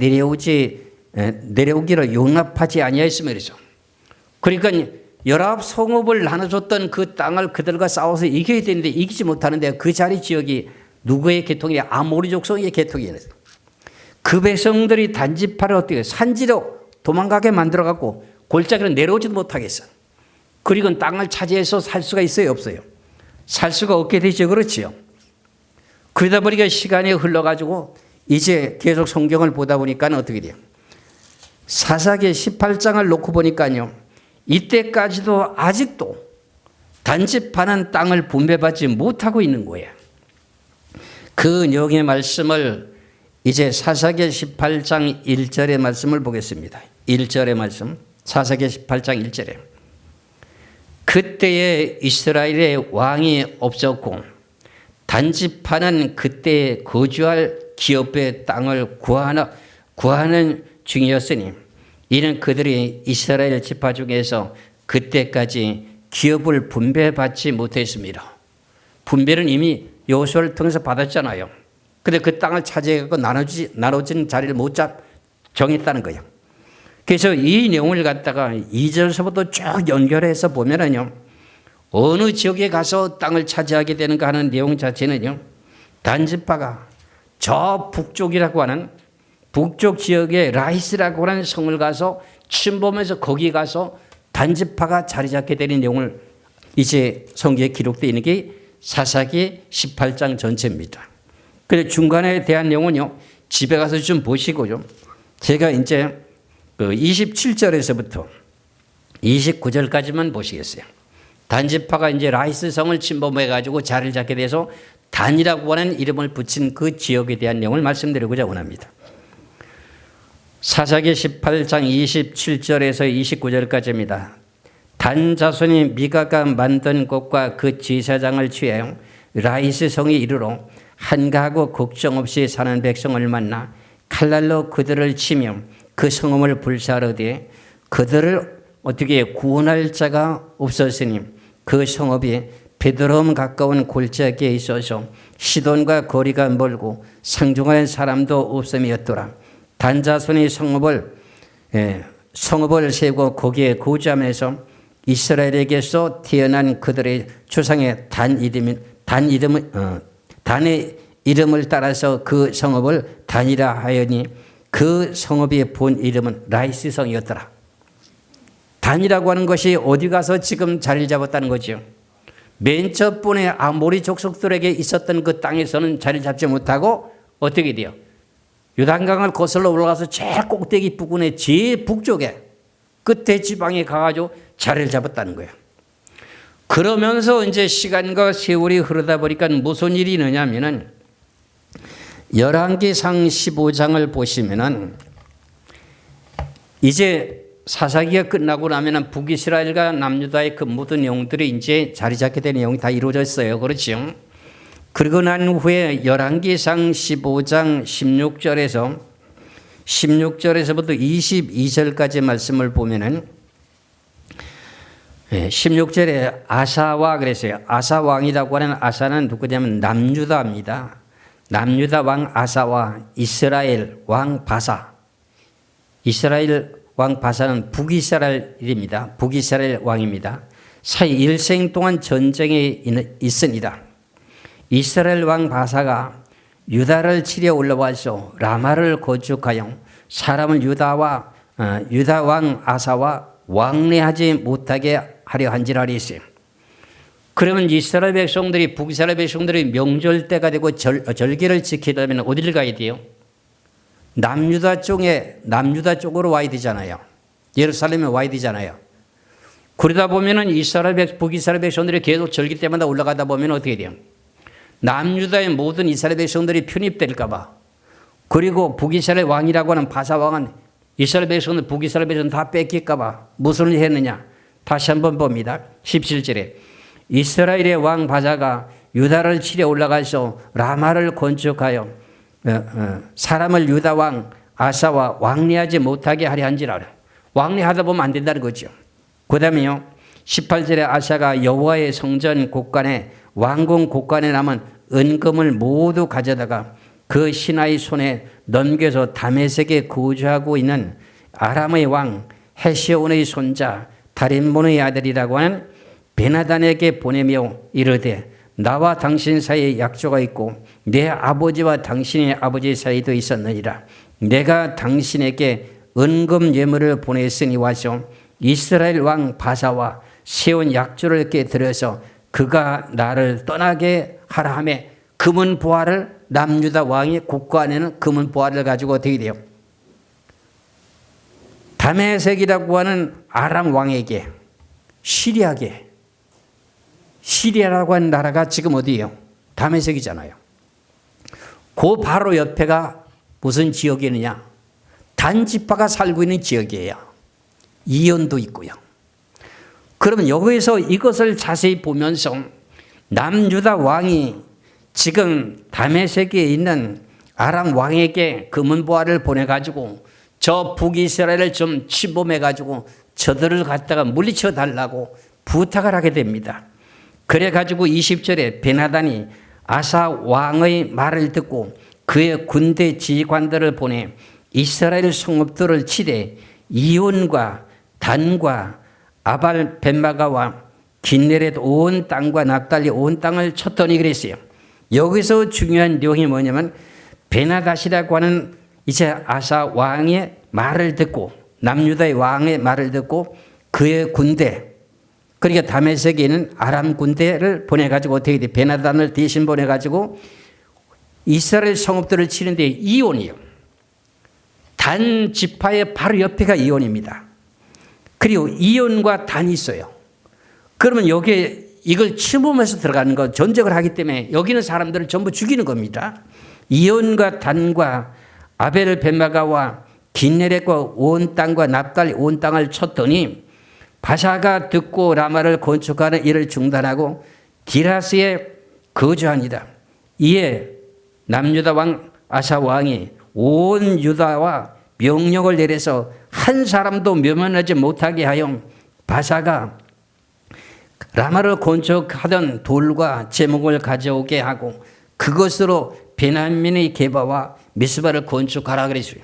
내려오기를 용납하지 아니하였으며 그러죠. 그러니까 19성읍을 나눠줬던 그 땅을 그들과 싸워서 이겨야 되는데 이기지 못하는데 그 자리 지역이 누구의 계통이냐? 아모리 족속의 계통이에요. 그 백성들이 단지파를 어떻게 산지로 도망가게 만들어갖고 골짜기로 내려오지도 못하겠어. 그리고 땅을 차지해서 살 수가 있어요? 없어요? 살 수가 없게 되죠. 그렇지요. 그러다 보니까 시간이 흘러가지고 이제 계속 성경을 보다 보니까 어떻게 돼요? 사사기 18장을 놓고 보니까요. 이때까지도 아직도 단지파는 땅을 분배받지 못하고 있는 거예요. 그 내용의 말씀을 이제 사사기 18장 1절의 말씀을 보겠습니다. 1절의 말씀. 사사기 18장 1절에. 그때에 이스라엘의 왕이 없었고 단지파는 그때 거주할 기업의 땅을 구하는 중이었으니 이는 그들이 이스라엘 지파 중에서 그때까지 기업을 분배받지 못했습니다. 분배는 이미 여호수아를 통해서 받았잖아요. 근데 그 땅을 차지해서 나눠진 자리를 못 정했다는 거예요. 그래서 이 내용을 갖다가 2절서부터 쭉 연결해서 보면은요, 어느 지역에 가서 땅을 차지하게 되는가 하는 내용 자체는요, 단지파가 저 북쪽이라고 하는 북쪽 지역의 라이스라고 하는 성을 가서 침범해서 거기 가서 단지파가 자리 잡게 되는 내용을 이제 성경에 기록되어 있는 게 사사기 18장 전체입니다. 그런데 중간에 대한 내용은요, 집에 가서 좀 보시고요. 제가 이제 그 27절에서부터 29절까지만 보시겠어요. 단지파가 이제 라이스 성을 침범해 가지고 자리를 잡게 돼서 단이라고 하는 이름을 붙인 그 지역에 대한 내용을 말씀드리고자 원합니다. 사사기 18장 27절에서 29절까지입니다. 단 자손이 미가가 만든 곳과 그 제사장을 취하여 라이스 성에 이르러 한가하고 걱정 없이 사는 백성을 만나 칼날로 그들을 치며 그 성읍을 불사르되 그들을 어떻게 구원할 자가 없었으니 그 성읍이 베드로움 가까운 골짜기에 있어서 시돈과 거리가 멀고 상종할 사람도 없음이었더라. 단 자손이 성읍을 세우고 거기에 거주하면서 이스라엘에게서 태어난 그들의 조상의 단의 이름을 따라서 그 성읍을 단이라 하여니 그 성읍의 본 이름은 라이스 성이었더라. 단이라고 하는 것이 어디 가서 지금 자리를 잡았다는 거죠. 맨 첫번에 아모리 족속들에게 있었던 그 땅에서는 자리를 잡지 못하고 어떻게 돼요? 요단강을 거슬러 올라가서 제일 꼭대기 부근의 제일 북쪽에 끝에 지방에 가가지고 자리를 잡았다는 거예요. 그러면서 이제 시간과 세월이 흐르다 보니까 무슨 일이 있느냐면은 열왕기상 15장을 보시면은 이제 사사기가 끝나고 나면은 북이스라엘과 남유다의 그 모든 영들이 이제 자리 잡게 된 내용이 다 이루어졌어요. 그렇죠? 그리고 난 후에 열왕기상 15장 16절에서부터 22절까지 말씀을 보면은 16절에 아사와 그랬어요. 아사 왕이라고 하는 아사는 누구냐면 남유다입니다. 남유다 왕 아사와 이스라엘 왕 바사. 이스라엘 왕 바사는 북이스라엘입니다. 북이스라엘 왕입니다. 사이 일생 동안 전쟁에 있습니다. 이스라엘 왕 바사가 유다를 치려 올라와서 라마를 건축하여 사람을 유다 왕 아사와 왕래하지 못하게 하려 한지라 했어요. 그러면 이스라엘 백성들이 북이스라엘 백성들이 명절 때가 되고 절기를 지키려면 어디를 가야 돼요? 남유다 쪽으로 와야 되잖아요. 예루살렘에 와야 되잖아요. 그러다 보면은 북이스라엘 백성들이 계속 절기 때마다 올라가다 보면 어떻게 돼요? 남유다의 모든 이스라엘 백성들이 편입될까봐, 그리고 북이스라엘 왕이라고 하는 바사 왕은 이스라엘 백성들, 북이스라엘 백성들 다 뺏길까봐 무슨 일을 했느냐? 다시 한번 봅니다. 17절에 이스라엘의 왕 바사가 유다를 치려 올라가서 라마를 건축하여 사람을 유다 왕 아사와 왕래하지 못하게 하려 한지라. 왕래하다 보면 안 된다는 거죠. 그 다음에요 18절에 아사가 여호와의 성전 곳간에 왕궁 곳간에 남은 은금을 모두 가져다가 그 신하의 손에 넘겨서 다메섹에 거주하고 있는 아람의 왕 헤시온의 손자 다림몬의 아들이라고 하는 베나단에게 보내며 이르되 나와 당신 사이에 약조가 있고 내 아버지와 당신의 아버지 사이도 있었느니라. 내가 당신에게 은금 예물을 보냈으니 와서 이스라엘 왕 바사와 세운 약조를 깨뜨려서 그가 나를 떠나게 하라 하며 금은 보화를 남유다 왕의 국관에는 금은 보화를 가지고 어떻게 돼요? 다메섹이라고 하는 아람 왕에게 시리아라고 하는 나라가 지금 어디예요? 다메섹이잖아요. 그 바로 옆에가 무슨 지역이느냐? 단지파가 살고 있는 지역이에요. 이온도 있고요. 그러면 여기서 이것을 자세히 보면서 남유다 왕이 지금 다메섹에 있는 아람 왕에게 금은보화를 보내가지고 저 북이스라엘을 좀 침범해가지고 저들을 갖다가 물리쳐 달라고 부탁을 하게 됩니다. 그래가지고 20절에 베나단이 아사 왕의 말을 듣고 그의 군대 지휘관들을 보내 이스라엘 성읍들을 치되 이온과 단과 아발 벳마가와 긴네렛 온 땅과 납달리 온 땅을 쳤더니 그랬어요. 여기서 중요한 내용이 뭐냐면 베나닷이라고 하는 이제 아사 왕의 말을 듣고 남유다의 왕의 말을 듣고 그의 군대, 그러니까 다메섹에 있는 아람 군대를 보내가지고 어떻게 돼? 베나단을 대신 보내가지고 이스라엘 성읍들을 치는데 이온이요. 단 지파의 바로 옆에가 이온입니다. 그리고 이온과 단이 있어요. 그러면 여기에 이걸 침범해서 들어가는 거 전적을 하기 때문에 여기 있는 사람들을 전부 죽이는 겁니다. 이온과 단과 아벨 벳마가와 긴네렛과 온 땅과 납달리 온 땅을 쳤더니 바사가 듣고 라마를 건축하는 일을 중단하고 디라스에 거주하니라. 이에 남유다 왕 아사 왕이 온 유다와 명령을 내려서 한 사람도 멸망하지 못하게 하여 바사가 라마를 건축하던 돌과 제목을 가져오게 하고 그것으로 베냐민의 게바와 미스바를 건축하라 그랬어요.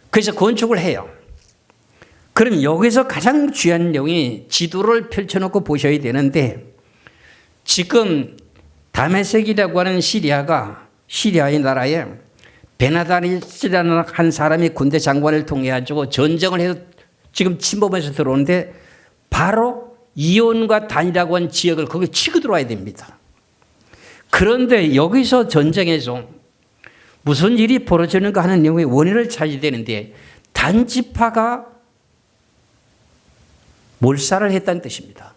그래서 건축을 해요. 그럼 여기서 가장 중요한 내용이 지도를 펼쳐놓고 보셔야 되는데 지금 다메섹이라고 하는 시리아가 시리아의 나라에 베나다니스라는 한 사람이 군대 장관을 통해 가지고 전쟁을 해서 지금 침범해서 들어오는데 바로 이온과 단이라고 하는 지역을 거기 치고 들어와야 됩니다. 그런데 여기서 전쟁에서 무슨 일이 벌어지는가 하는 내용의 원인을 찾아야 되는데 단지파가 몰살을 했다는 뜻입니다.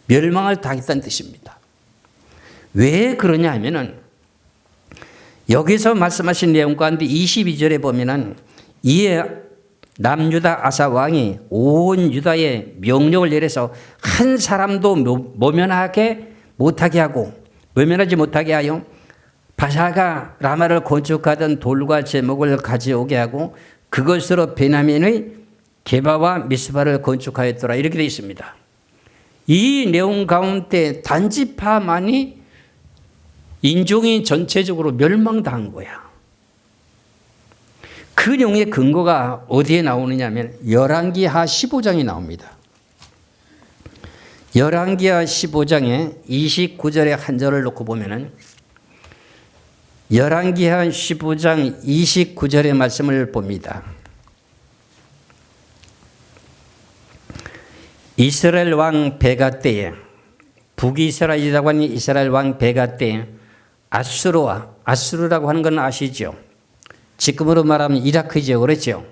멸망을 당했다는 뜻입니다. 왜 그러냐 하면은 여기서 말씀하신 내용 가운데 22절에 보면은 이에 남유다 아사 왕이 온 유다에 명령을 내려서 한 사람도 모면하지 못하게 하여 바사가 라마를 건축하던 돌과 제목을 가져오게 하고 그것으로 베냐민의 게바와 미스바를 건축하였더라. 이렇게 되어 있습니다. 이 내용 가운데 단지파만이 인종이 전체적으로 멸망당한 거야. 그 내용의 근거가 어디에 나오느냐 하면 열왕기하 15장에 나옵니다. 열왕기하 15장에 29절의 한 절을 놓고 보면은 열왕기하 15장 29절의 말씀을 봅니다. 이스라엘 왕 베가 때에 북이스라엘이라고 하는 이스라엘 왕 베가 때에 아수르라고 하는 건 아시죠? 지금으로 말하면 이라크죠. 그렇죠?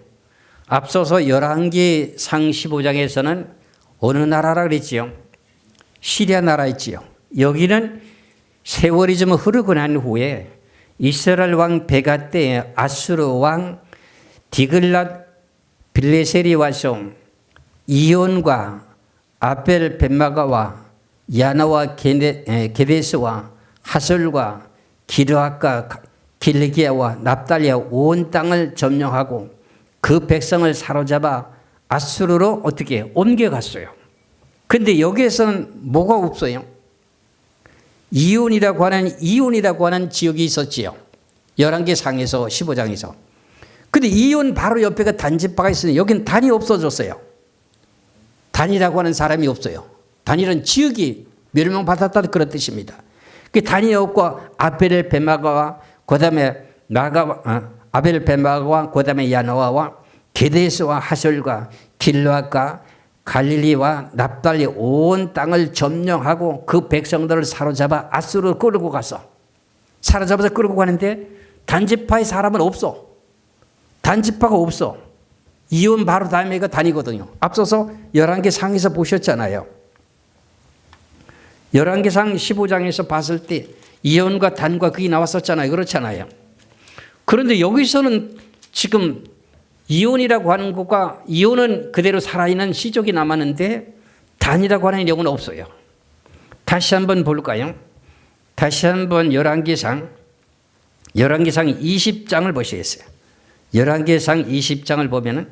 앞서서 열왕기상 15장에서는 어느 나라라 그랬지요? 시리아 나라였지요. 여기는 세월이 좀 흐르고 난 후에 이스라엘 왕 베가 때에 아수르 왕 디글랏 빌레셀이 와서 이온과 아벨 벳마가와 야나와 게데스와 하솔과 기르앗과 길르기야와 납달리아 온 땅을 점령하고 그 백성을 사로잡아 아수르로 어떻게 옮겨갔어요. 그런데 여기에서는 뭐가 없어요? 이온이라고 하는 지역이 있었지요. 11개 상에서 15장에서. 근데 이온 바로 옆에가 단지파가 있으니 여기는 단이 없어졌어요. 단이라고 하는 사람이 없어요. 단이라는 지역이 멸망받았다는 그런 뜻입니다. 그 단이 없고 아벨 벳마가와 그다음에 아벨 벳마가와 그다음에 야노아와 게데스와 하솔과 길르앗과 갈릴리와 납달리 온 땅을 점령하고 그 백성들을 사로잡아 아수르로 끌고 가서 사로잡아서 끌고 가는데 단지파의 사람은 없어. 단지파가 없어. 이온 바로 다음에가 단이거든요. 앞서서 11개 상에서 보셨잖아요. 11개 상 15장에서 봤을 때 이온과 단과 그게 나왔었잖아요. 그렇잖아요. 그런데 여기서는 지금 이온이라고 하는 것과 이온은 그대로 살아있는 시족이 남았는데 단이라고 하는 내용은 없어요. 다시 한번 볼까요? 다시 한번 11개상 20장을 보시겠어요. 11개상 20장을 보면은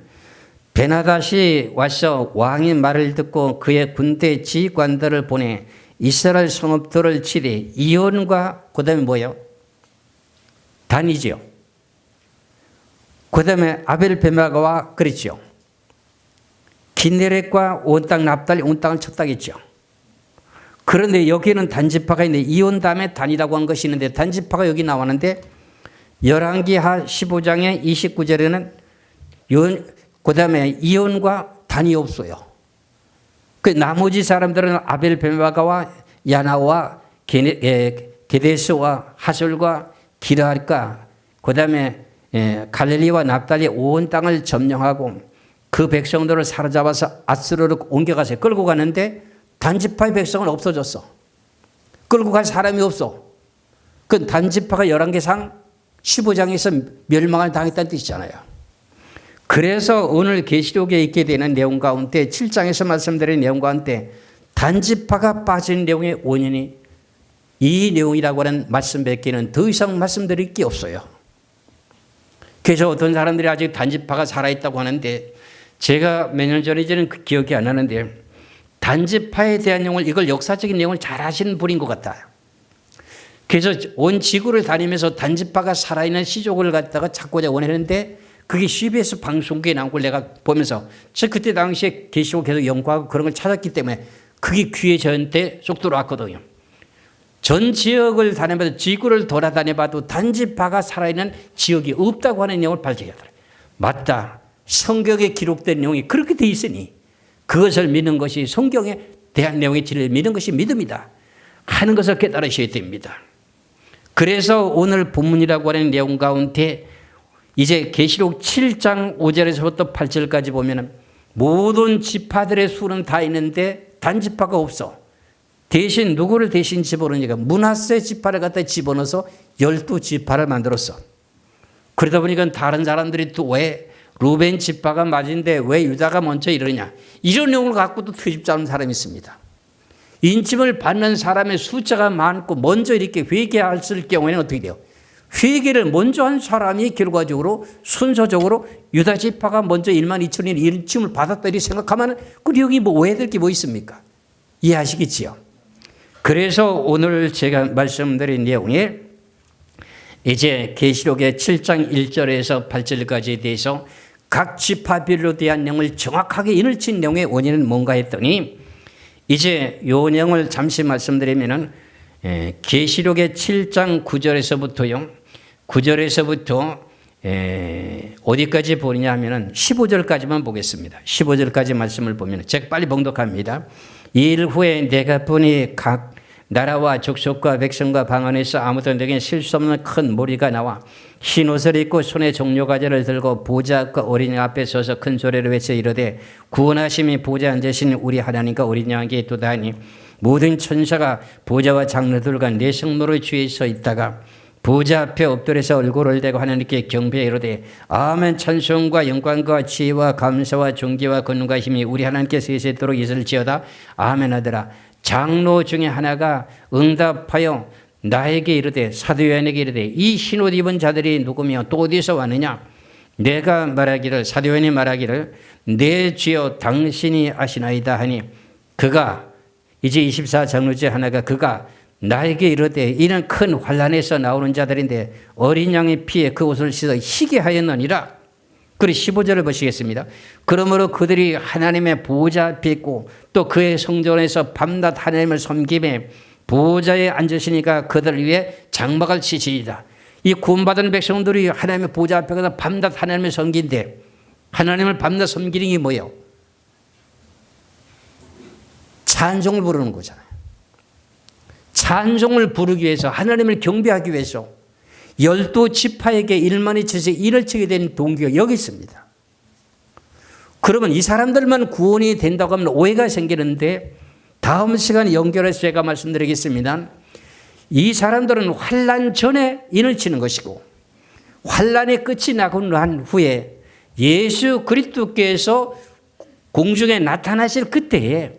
베나닷이 와서 왕의 말을 듣고 그의 군대 지휘관들을 보내 이스라엘 성읍들을 치되 이온과 그다음에 뭐예요? 단이지요. 그다음에 아벨 벳마가와 그랬죠. 기네렛과 온 땅 납달리 온 땅을 쳤다겠죠. 그런데 여기는 단지파가 있는데 이온 다음에 단이라고 한 것이 있는데 단지파가 여기 나왔는데 열왕기하 15장의 29절에는 그다음에 이온과 단이 없어요. 그 나머지 사람들은 아벨 벳마가와 야나와 게데스와 하솔과 기르앗과 그다음에 갈릴리와 납달리 온 땅을 점령하고 그 백성들을 사로잡아서 아수르로 옮겨가서 끌고 가는데 단지파의 백성은 없어졌어. 끌고 갈 사람이 없어. 그 단지파가 11개상 15장에서 멸망을 당했다는 뜻이잖아요. 그래서 오늘 계시록에 있게 되는 내용 가운데 7장에서 말씀드린 내용 가운데 단지파가 빠진 내용의 원인이 이 내용이라고 하는 말씀밖에는 더 이상 말씀드릴 게 없어요. 그래서 어떤 사람들이 아직 단지파가 살아있다고 하는데 제가 몇 년 전에는 그 기억이 안 나는데 단지파에 대한 내용을 이걸 역사적인 내용을 잘 아시는 분인 것 같아요. 그래서 온 지구를 다니면서 단지파가 살아있는 시족을 갖다가 찾고자 원했는데 그게 CBS 방송국에 나온 걸 내가 보면서 저 그때 당시에 계시록 계속 연구하고 그런 걸 찾았기 때문에 그게 귀에 저한테 쏙 들어왔거든요. 전 지역을 다니면서 지구를 돌아다녀봐도 단지파가 살아있는 지역이 없다고 하는 내용을 발견하더라고요. 맞다. 성경에 기록된 내용이 그렇게 돼 있으니 그것을 믿는 것이 성경에 대한 내용의 진리를 믿는 것이 믿음이다 하는 것을 깨달으셔야 됩니다. 그래서 오늘 본문이라고 하는 내용 가운데 이제 계시록 7장 5절에서부터 8절까지 보면 모든 지파들의 수는 다 있는데 단지파가 없어. 대신 누구를 대신 집어넣으니까 므낫세 지파를 갖다 집어넣어서 12지파를 만들었어. 그러다 보니까 다른 사람들이 또 왜 루벤 지파가 맞은데 왜 유다가 먼저 이러냐, 이런 내용을 갖고도 트집 잡는 사람이 있습니다. 인침을 받는 사람의 숫자가 많고 먼저 이렇게 회개했을 경우에는 어떻게 돼요? 회개를 먼저 한 사람이 결과적으로 순서적으로 유다 지파가 먼저 1만 2천인 인침을 받았다 이렇게 생각하면 그 여기 뭐 오해될 게 뭐 있습니까? 이해하시겠지요? 그래서 오늘 제가 말씀드린 내용에 이제 계시록의 7장 1절에서 8절까지에 대해서 각 지파별로 대한 내용을 정확하게 인을 친 내용의 원인은 뭔가 했더니 이제 요 내용을 잠시 말씀드리면은 계시록의 7장 9절에서부터요. 9절에서부터 어디까지 보느냐 하면은 15절까지만 보겠습니다. 15절까지 말씀을 보면 제가 빨리 봉독합니다. 이 일 후에 내가 보니 각 나라와 족속과 백성과 방 안에서 아무도 내게 실 수 없는 큰 무리가 나와 흰 옷을 입고 손에 종려과제를 들고 보좌 앞과 어린 양 앞에 서서 큰 소리로 외쳐 이르되 구원하심이 보좌에 앉으신 우리 하나님과 어린 양에게 있도다하니 모든 천사가 보좌와 장로들과 내 성모를 주위에 서 있다가 보좌 앞에 엎드려서 얼굴을 대고 하나님께 경배해 이르되 아멘. 찬송과 영광과 지혜와 감사와 존귀와 권능과 힘이 우리 하나님께서 있도록 있을지어다. 아멘 하더라. 장로 중에 하나가 응답하여 나에게 이르되 사도 요한에게 이르되 이 흰옷 입은 자들이 누구며 또 어디서 왔느냐. 내가 말하기를 사도 요한이 말하기를 내 주여 당신이 아시나이다 하니 그가 이제 24장로 중에 하나가 그가 나에게 이르되 이는 큰 환난에서 나오는 자들인데 어린 양의 피에 그 옷을 씻어 희게 하였느니라. 그리고 15절을 보시겠습니다. 그러므로 그들이 하나님의 보좌 앞에 있고 또 그의 성전에서 밤낮 하나님을 섬김에 보좌에 앉으시니까 그들을 위해 장막을 치시리다. 이 구원받은 백성들이 하나님의 보좌 앞에 가서 밤낮 하나님을 섬긴데 하나님을 밤낮 섬기는 게 뭐예요? 찬송을 부르는 거잖아요. 찬송을 부르기 위해서 하나님을 경배하기 위해서 12지파에게 1만 2천씩 일을 치게 된 동기가 여기 있습니다. 그러면 이 사람들만 구원이 된다고 하면 오해가 생기는데 다음 시간에 연결해서 제가 말씀드리겠습니다. 이 사람들은 환난 전에 인을 치는 것이고 환난의 끝이 나고 난 후에 예수 그리스도께서 공중에 나타나실 그때에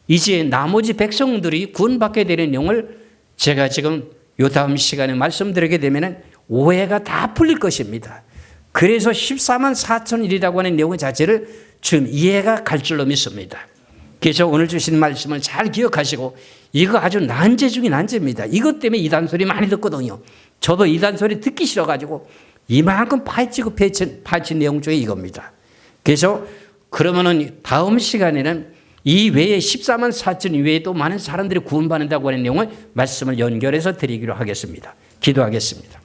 이제 나머지 백성들이 구원받게 되는 내용을 제가 지금 요 다음 시간에 말씀드리게 되면 오해가 다 풀릴 것입니다. 그래서 14만 4천일이라고 하는 내용 자체를 지금 이해가 갈 줄로 믿습니다. 그래서 오늘 주신 말씀을 잘 기억하시고 이거 아주 난제 중에 난제입니다. 이것 때문에 이단 소리 많이 듣거든요. 저도 이단 소리 듣기 싫어가지고 이만큼 파헤치고 파헤친 내용 중에 이겁니다. 그래서 그러면은 다음 시간에는 이 외에 14만 4천 이외에도 많은 사람들이 구원받는다고 하는 내용을 말씀을 연결해서 드리기로 하겠습니다. 기도하겠습니다.